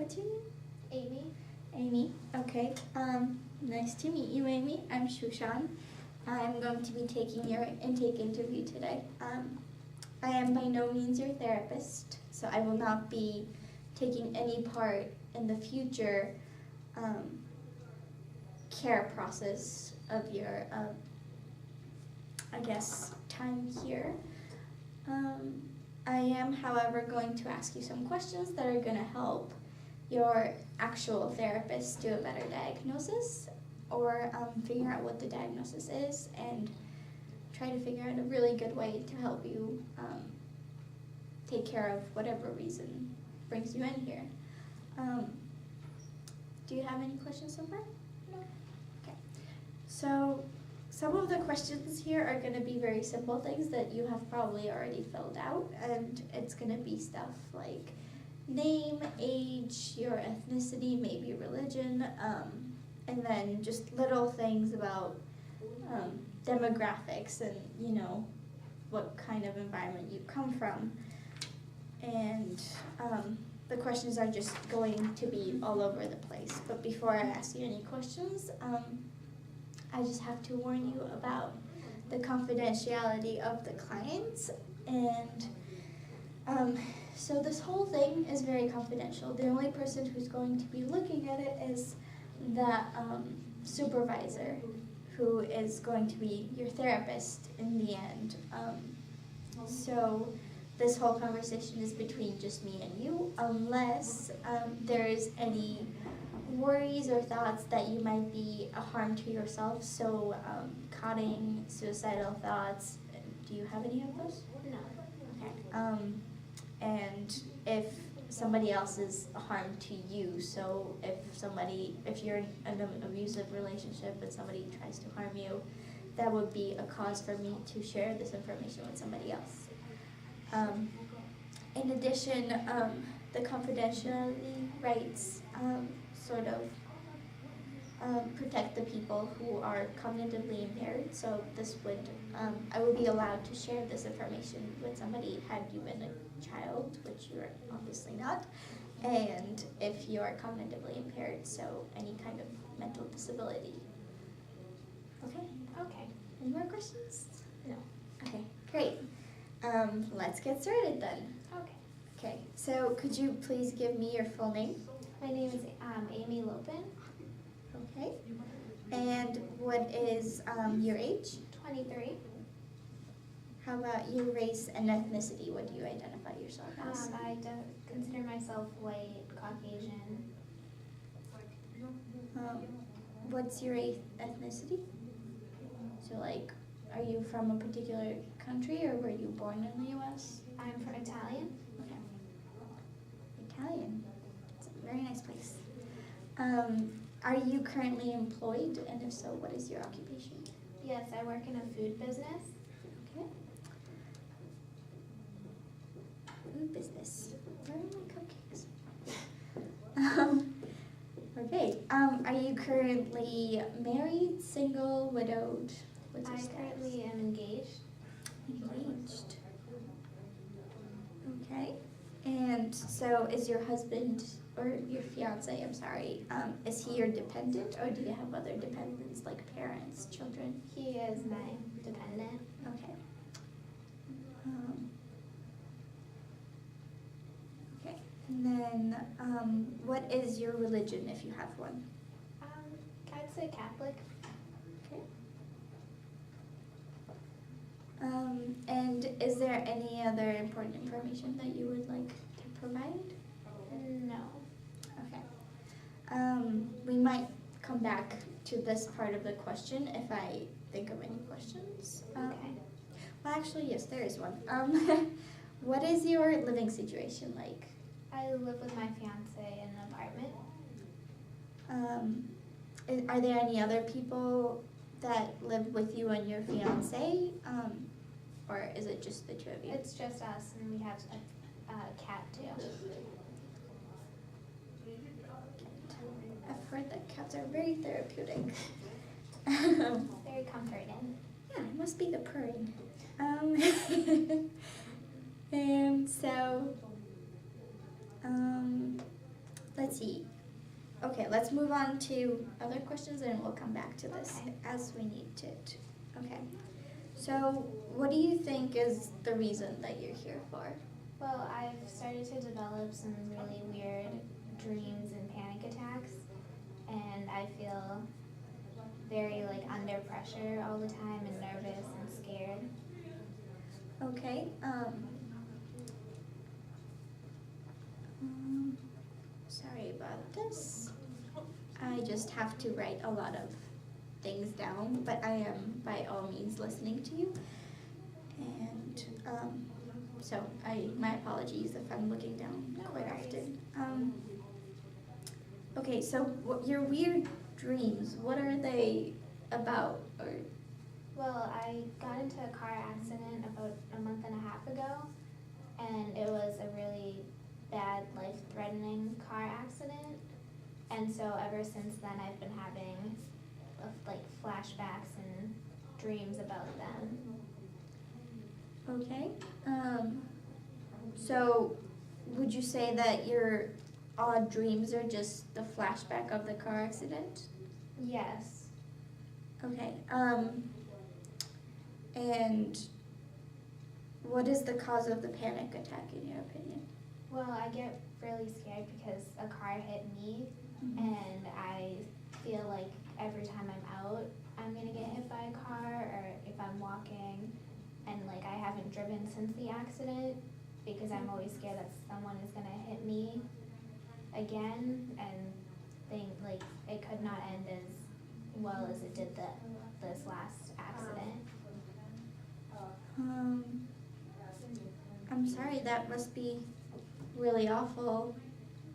What's your name? Amy. Amy. Okay. Nice to meet you, Amy. I'm Shushan. I'm going to be taking your intake interview today. I am by no means your therapist, so I will not be taking any part in the future care process of your, time here. I am, however, going to ask you some questions that are going to help your actual therapist do a better diagnosis or figure out what the diagnosis is and try to figure out a really good way to help you take care of whatever reason brings you in here. Do you have any questions so far? No? Okay. So some of the questions here are going to be very simple things that you have probably already filled out, and it's going to be stuff like name, age, your ethnicity, maybe religion, and then just little things about demographics and, what kind of environment you come from. And the questions are just going to be all over the place. But before I ask you any questions, I just have to warn you about the confidentiality of the clients. And so this whole thing is very confidential. The only person who's going to be looking at it is the supervisor, who is going to be your therapist in the end. So this whole conversation is between just me and you, unless there's any worries or thoughts that you might be a harm to yourself. So cutting, suicidal thoughts. Do you have any of those? No. Okay. And if somebody else is a harm to you, so if you're in an abusive relationship and somebody tries to harm you, that would be a cause for me to share this information with somebody else. In addition, the confidentiality rights protect the people who are cognitively impaired. So this would, I would be allowed to share this information with somebody had you been a child, which you're obviously not, and if you are cognitively impaired, so any kind of mental disability. Okay? Okay. Any more questions? No. Okay, great. Let's get started then. Okay. Okay, so could you please give me your full name? My name is Amy Lopin. Okay. And what is your age? 23. How about your race and ethnicity? What do you identify yourself as? I don't consider myself white, Caucasian. What's your ethnicity? So are you from a particular country or were you born in the U.S.? I'm from Italian. Okay. Italian. It's a very nice place. Are you currently employed? And if so, what is your occupation? Yes, I work in a food business. Okay. Food business. Where are my cupcakes? Okay. Are you currently married, single, widowed? What's your I status? currently am engaged. Engaged. Okay. And so is your husband, or your fiance, I'm sorry, is he your dependent, or do you have other dependents like parents, children? He is my dependent. Okay. Okay. And then what is your religion, if you have one? I'd say Catholic. Okay. And is there any other important information that you would like to provide? No. Okay. We might come back to this part of the question if I think of any questions. Okay. Well, actually, yes, there is one. What is your living situation like? I live with my fiance in an apartment. Are there any other people that live with you and your fiance? Or is it just the two of you? It's just us, and we have a cat too. I've heard that cats are very therapeutic. Very comforting. Yeah, it must be the purring. And so, let's let's see. Okay, let's move on to other questions and we'll come back to this as we need to. Okay. So, what do you think is the reason that you're here for? Well, I've started to develop some really weird dreams and panic attacks, and I feel very like under pressure all the time and nervous and scared. Okay. Sorry about this. I just have to write a lot of things down, but I am by all means listening to you. And so my apologies if I'm looking down quite often. Okay, so your weird dreams, what are they about? Or Well, I got into a car accident about a month and a half ago, and it was a really bad, life-threatening car accident. And so ever since then, I've been having like flashbacks and dreams about them. okay. So would you say that your odd dreams are just the flashback of the car accident? Yes. Okay. And what is the cause of the panic attack in your opinion? Well, I get really scared because a car hit me, and I feel like every time I'm out, I'm gonna get hit by a car, or if I'm walking, and like I haven't driven since the accident because I'm always scared that someone is gonna hit me again, and think like it could not end as well as it did this last accident. I'm sorry, that must be really awful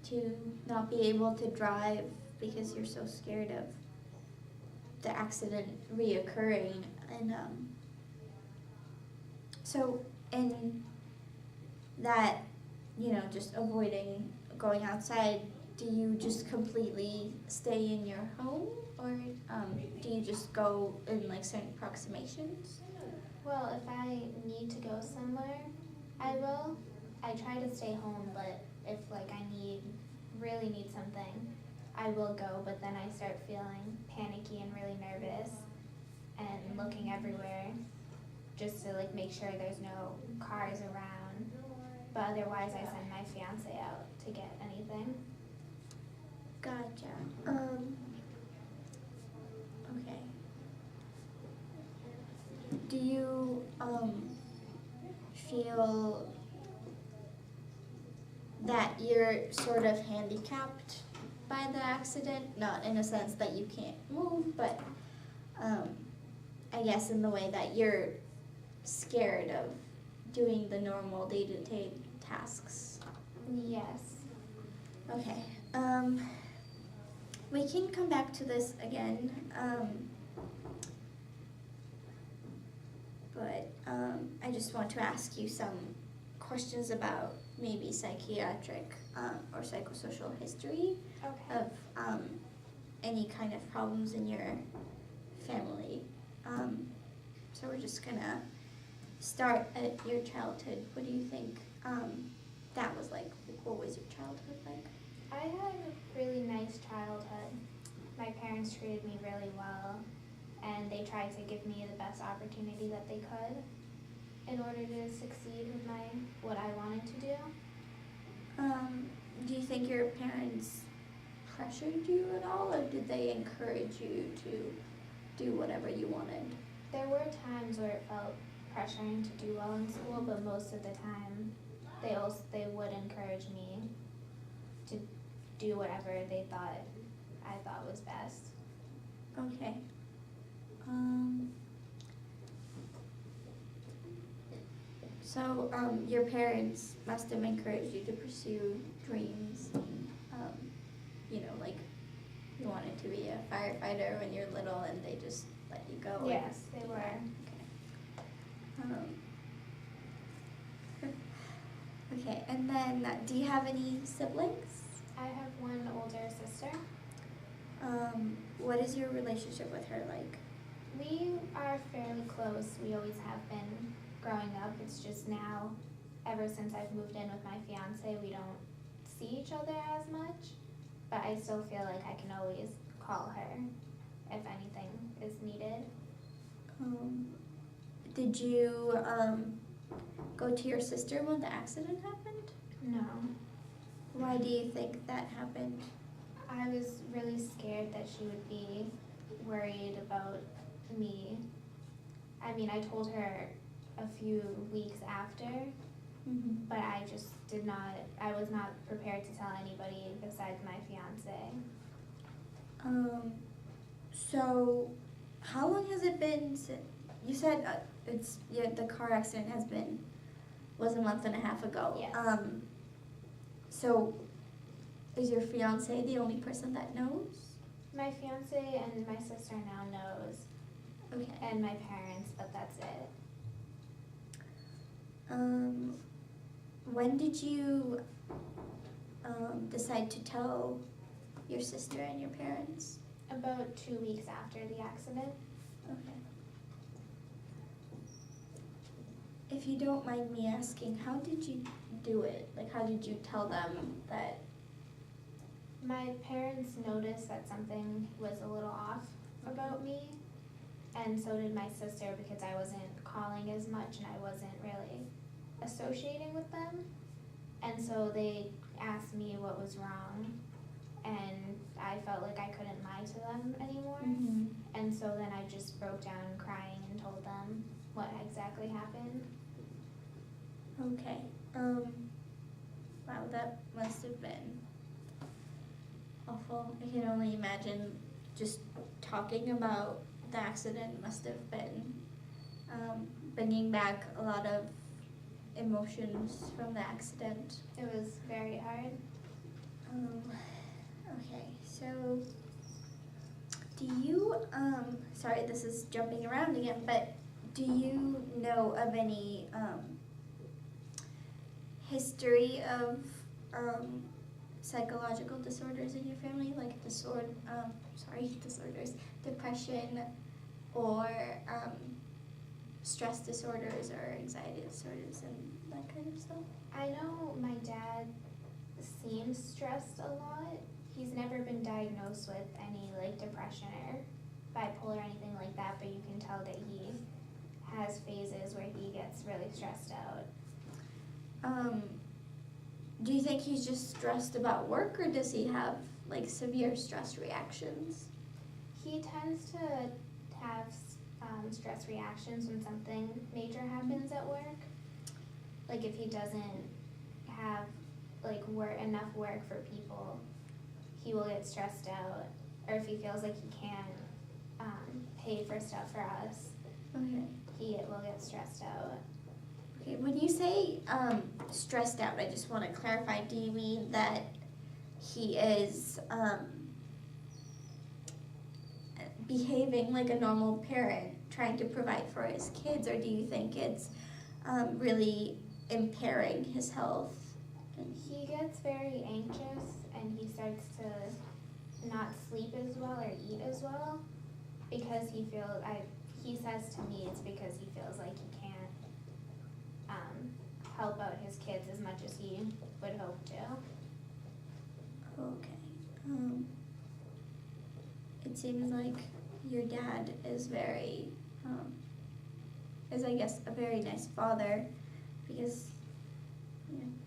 to not be able to drive because you're so scared of the accident reoccurring. And so in that, just avoiding going outside, do you just completely stay in your home, or do you just go in like certain approximations? Well, if I need to go somewhere, I will. I try to stay home, but if like I really need something, I will go, but then I start feeling panicky and really nervous and looking everywhere just to like make sure there's no cars around. But otherwise I send my fiance out to get anything. Gotcha. Okay. Do you feel that you're sort of handicapped by the accident? Not in a sense that you can't move, but I guess in the way that you're scared of doing the normal day-to-day tasks. Yes. Okay. We can come back to this again, but I just want to ask you some questions about maybe psychiatric or psychosocial history Okay. of any kind of problems in your family. So we're just gonna start at your childhood. What do you think that was like? What was your childhood like? I had a really nice childhood. My parents treated me really well, and they tried to give me the best opportunity that they could in order to succeed with what I wanted to do. Do you think your parents pressured you at all, or did they encourage you to do whatever you wanted? There were times where it felt pressuring to do well in school, but most of the time they would encourage me to do whatever I thought was best. Okay. So your parents must have encouraged you to pursue dreams. Like you wanted to be a firefighter when you're little, and they just let you go. Yes, they were. Okay. Okay, and then do you have any siblings? I have one older sister. What is your relationship with her like? We are fairly close. We always have been growing up. It's just now, ever since I've moved in with my fiance, we don't see each other as much. but I still feel like I can always call her if anything is needed. Did you go to your sister when the accident happened? No. Why do you think that happened? I was really scared that she would be worried about me. I mean, I told her a few weeks after, but I just I was not prepared to tell anybody besides my fiance. So how long has it been since, you said the car accident was a month and a half ago. Yes. So is your fiance the only person that knows? My fiance and my sister now knows, Okay. and my parents, but that's it. When did you decide to tell your sister and your parents? About 2 weeks after the accident. Okay. If you don't mind me asking, how did you do it? Like, how did you tell them that? My parents noticed that something was a little off about me, and so did my sister, because I wasn't calling as much and I wasn't really associating with them. And so they asked me what was wrong, and I felt like I couldn't lie to them anymore. And so then I just broke down crying and told them what exactly happened. Okay. Wow, that must have been awful. I can only imagine just talking about the accident must have been bringing back a lot of emotions from the accident. It was very hard. Okay, so do you, sorry, this is jumping around again, but do you know of any history of psychological disorders in your family, like disorders, depression, or stress disorders or anxiety disorders and that kind of stuff? I know my dad seems stressed a lot. He's never been diagnosed with any like depression or bipolar or anything like that, but you can tell that he has phases where he gets really stressed out. Do you think he's just stressed about work, or does he have like severe stress reactions? He tends to have stress reactions when something major happens at work. Like if he doesn't have like enough work for people, he will get stressed out. Or if he feels like he can't pay for stuff for us, he will get stressed out. Okay, when you say stressed out, I just want to clarify, do you mean that he is behaving like a normal parent, trying to provide for his kids, or do you think it's really impairing his health? He gets very anxious, and he starts to not sleep as well or eat as well, because he says to me it's because he feels like he can't help out his kids as much as he would hope to. Okay. It seems like your dad is I guess a very nice father, because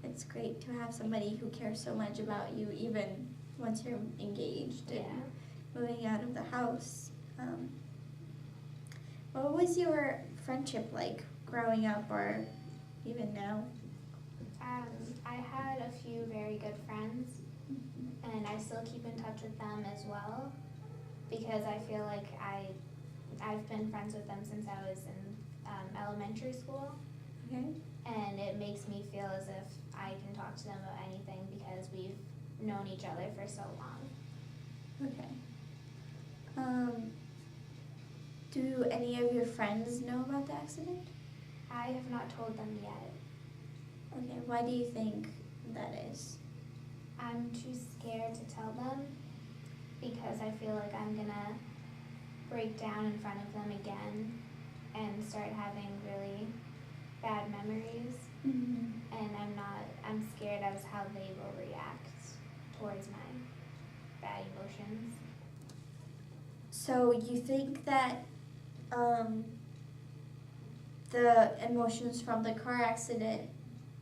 it's great to have somebody who cares so much about you even once you're engaged and moving out of the house. What was your friendship like growing up, or even now? I had a few very good friends, and I still keep in touch with them as well, because I feel like I've been friends with them since I was in elementary school. Okay. And it makes me feel as if I can talk to them about anything because we've known each other for so long. Okay. Do any of your friends know about the accident? I have not told them yet. Okay, why do you think that is? I'm too scared to tell them because I feel like I'm gonna break down in front of them again and start having really bad memories. And I'm scared as how they will react towards my bad emotions. So you think that the emotions from the car accident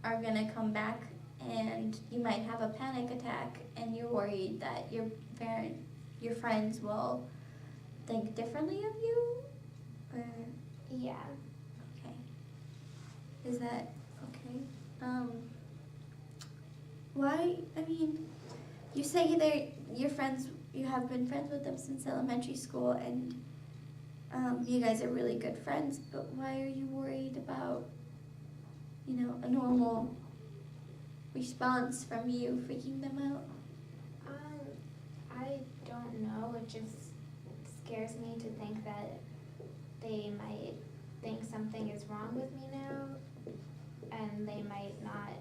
are gonna come back and you might have a panic attack and you're worried that your friends will think differently of you? Or, Yeah. okay. Is that okay? Why, I mean, you say your friends, you have been friends with them since elementary school and you guys are really good friends, but why are you worried about, a normal response from you freaking them out? I don't know. It just scares me to think that they might think something is wrong with me now, and they might not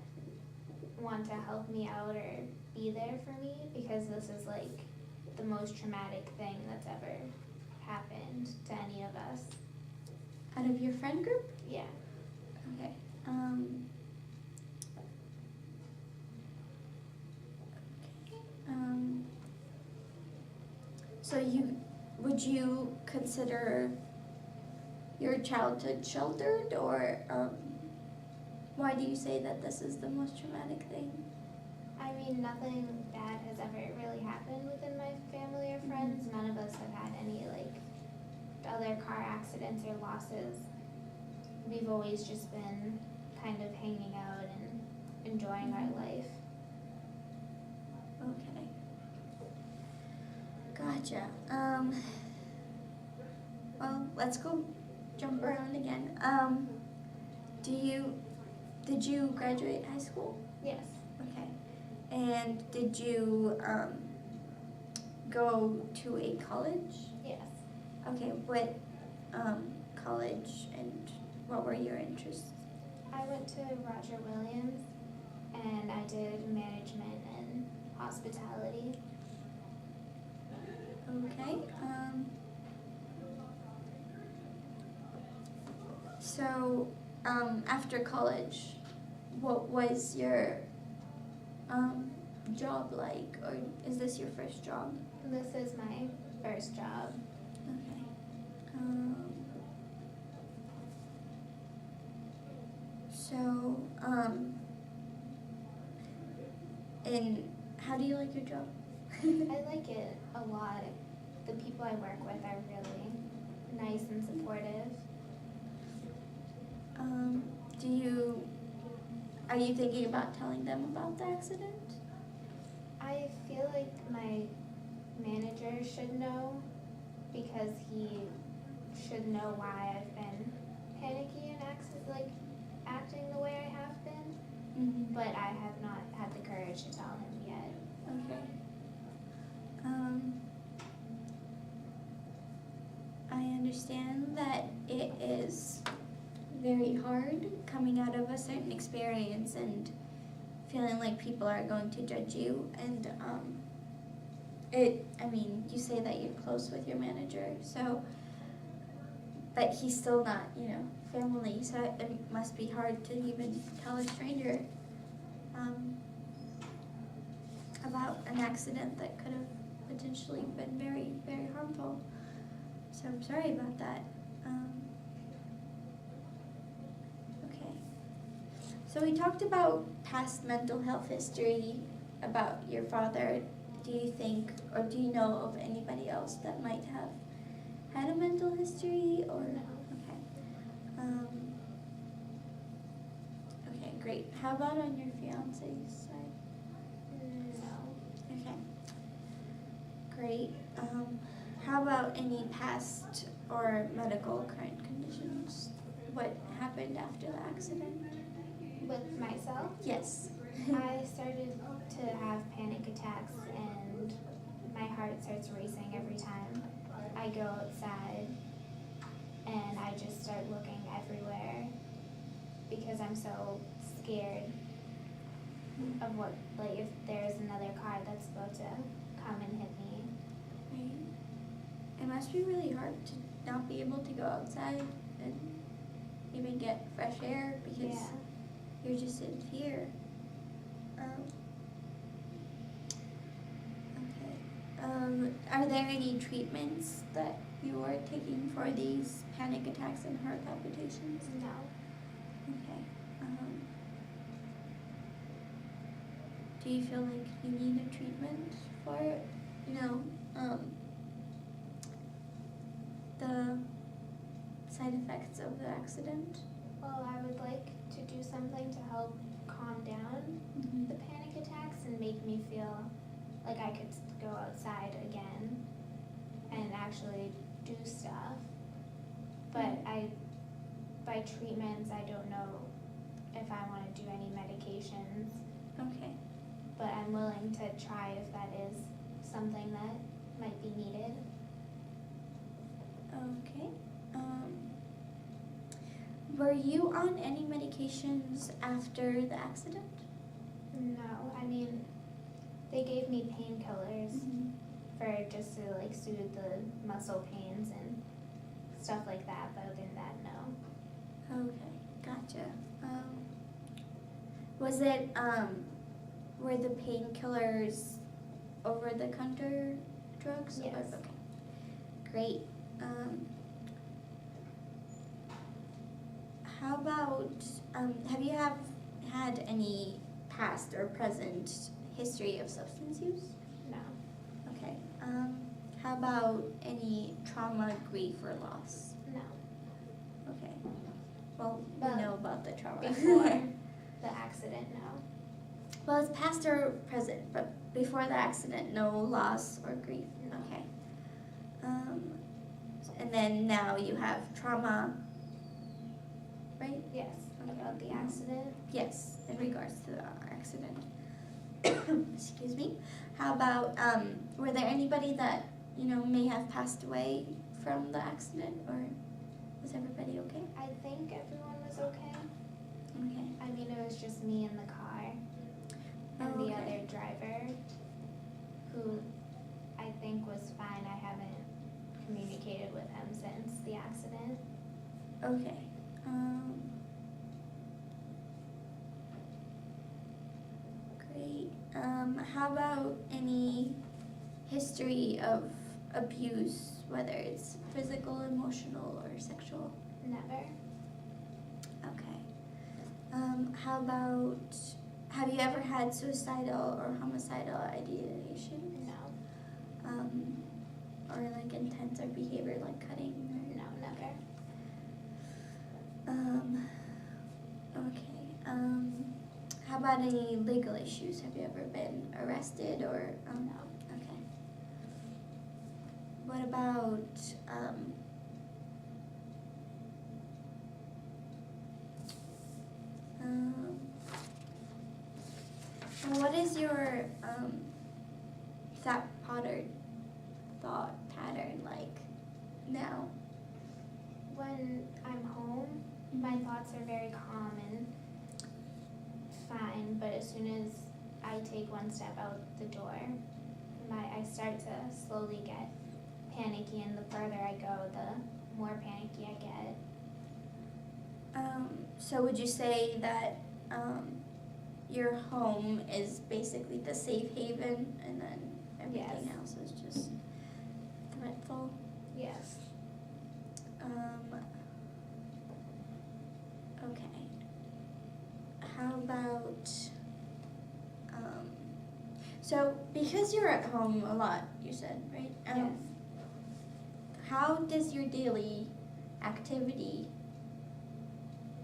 want to help me out or be there for me because this is like the most traumatic thing that's ever happened to any of us. Out of your friend group? Yeah. Okay. So would you consider your childhood sheltered, or why do you say that this is the most traumatic thing? I mean, nothing bad has ever really happened within my family or friends. None of us have had any other car accidents or losses. We've always just been kind of hanging out and enjoying our life. Okay. Gotcha. Well, let's go jump around again. Did you graduate high school? Yes. Okay. And did you go to a college? Yes. Okay, what college and what were your interests? I went to Roger Williams and I did management and hospitality. Okay. So after college, what was your job like, or is this your first job? This is my first job. Okay. So, and how do you like your job? I like it a lot. The people I work with are really nice and supportive. Are you thinking about telling them about the accident? I feel like my manager should know because he should know why I've been panicky and acting the way I have been. Mm-hmm. But I have not had the courage to tell him yet. Okay. I understand that it is very hard coming out of a certain experience and feeling like people are going to judge you, and you say that you're close with your manager, so, but he's still not, family, so it must be hard to even tell a stranger about an accident that could have potentially been very, very harmful. So I'm sorry about that. Okay. So we talked about past mental health history, about your father. Do you think, or do you know of anybody else that might have had a mental history, or? No. Okay. Okay, great. How about on your fiance's side? No. Okay. Great. How about any past or medical current conditions? What happened after the accident? With myself, Yes. I started to have panic attacks and my heart starts racing every time I go outside, and I just start looking everywhere because I'm so scared of if there's another car that's about to come and hit me. Right. It must be really hard to not be able to go outside and even get fresh air because Yeah. you're just in fear. Okay. are there any treatments that you are taking for these panic attacks and heart palpitations? No. Okay. Do you feel like you need a treatment for, the side effects of the accident? Well, I would like to do something to help calm down the panic attacks and make me feel like I could go outside again and actually do stuff. But by treatments, I don't know if I want to do any medications. Okay. But I'm willing to try if that is something that might be needed. Okay. Were you on any medications after the accident? No, I mean, they gave me painkillers for just to like soothe the muscle pains and stuff like that, but other than that, no. Okay, gotcha. Was it, were the painkillers over-the-counter drugs? Yes. Or, okay, great. How about, have you had any past or present history of substance use? No. Okay. How about any trauma, grief, or loss? No. Okay. Well, But we know about the trauma. Before the accident, no. Well, it's past or present, but before the accident, no loss or grief. No. Okay. And then now you have trauma, right? Yes, about the accident. Yes, in regards to the accident. Excuse me. How about, were there anybody that, may have passed away from the accident, or was everybody okay? I think everyone was okay. Okay. I mean, it was just me in the car and the other driver, who I think was fine. I haven't communicated with him since the accident. Okay. Great. How about any history of abuse, whether it's physical, emotional, or sexual? Never. Okay. How about, have you ever had suicidal or homicidal ideation? No. Or like intense or behavior like cutting? No, never. Okay. How about any legal issues? Have you ever been arrested or? No. Okay. What about what is your thought pattern like now? When I'm home, my thoughts are very calm and fine, but as soon as I take one step out the door, I start to slowly get panicky, and the further I go, the more panicky I get. So would you say that your home is basically the safe haven, and then everything Yes. else is just threatful? Yes. Okay. How about, so because you're at home a lot, you said, right? Yes. How does your daily activity,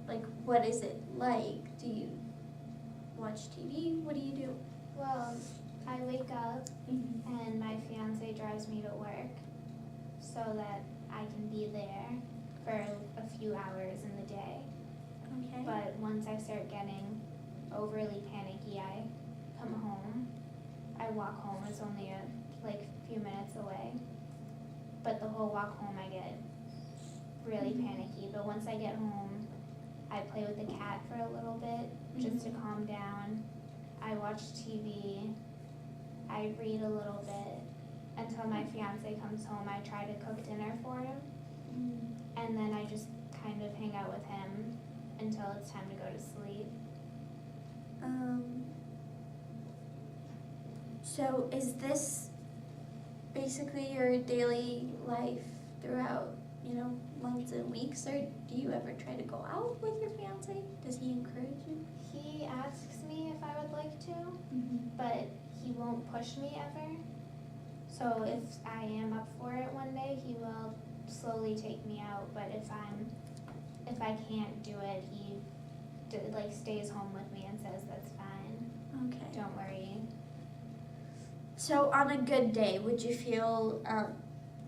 like what is it like? Do you watch TV? What do you do? Well, I wake up and my fiance drives me to work so that I can be there for a few hours in the day. Okay. But once I start getting overly panicky, I come home. I walk home. It's only a few minutes away. But the whole walk home I get really panicky. But once I get home, I play with the cat for a little bit just to calm down. I watch TV. I read a little bit until my fiance comes home. I try to cook dinner for him. And then I just kind of hang out with him until it's time to go to sleep. So is this basically your daily life throughout, months and weeks, or do you ever try to go out with your fiance? Does he encourage you? He asks me if I would like to, Mm-hmm. but he won't push me ever. So if I am up for it one day, he will slowly take me out. But if I can't do it, he stays home with me and says that's fine. Okay. Don't worry. So on a good day, would you feel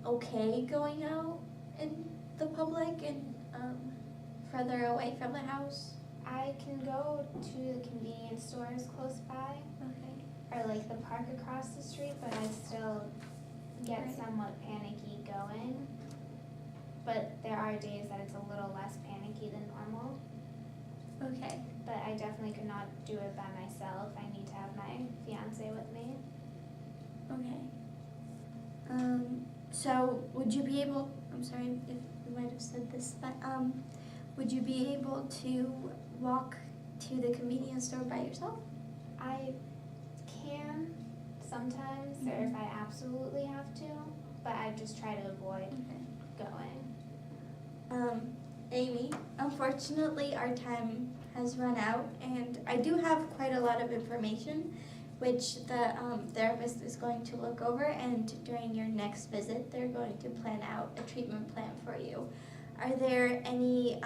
okay going out in the public and further away from the house? I can go to the convenience stores close by Okay. or like the park across the street, but I still get Right. somewhat panicky going. But there are days that it's a little less panicky than normal. Okay. But I definitely could not do it by myself. I need to have my fiance with me. Okay. So would you be able, I'm sorry if you might have said this, but would you be able to walk to the convenience store by yourself? I can sometimes, or if I absolutely have to, but I just try to avoid going. Amy, unfortunately our time has run out, and I do have quite a lot of information which the therapist is going to look over, and during your next visit they're going to plan out a treatment plan for you. Are there any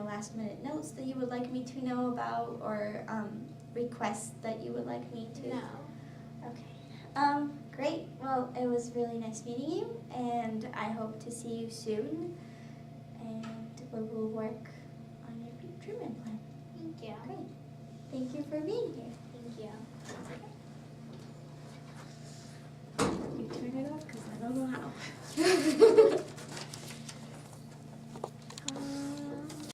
last minute notes that you would like me to know about, or requests that you would like me to? No. Okay. Great. Well, it was really nice meeting you, and I hope to see you soon, and we will work on your treatment plan. Thank you. Great. Thank you for being here. Thank you. You turn it off because I don't know how.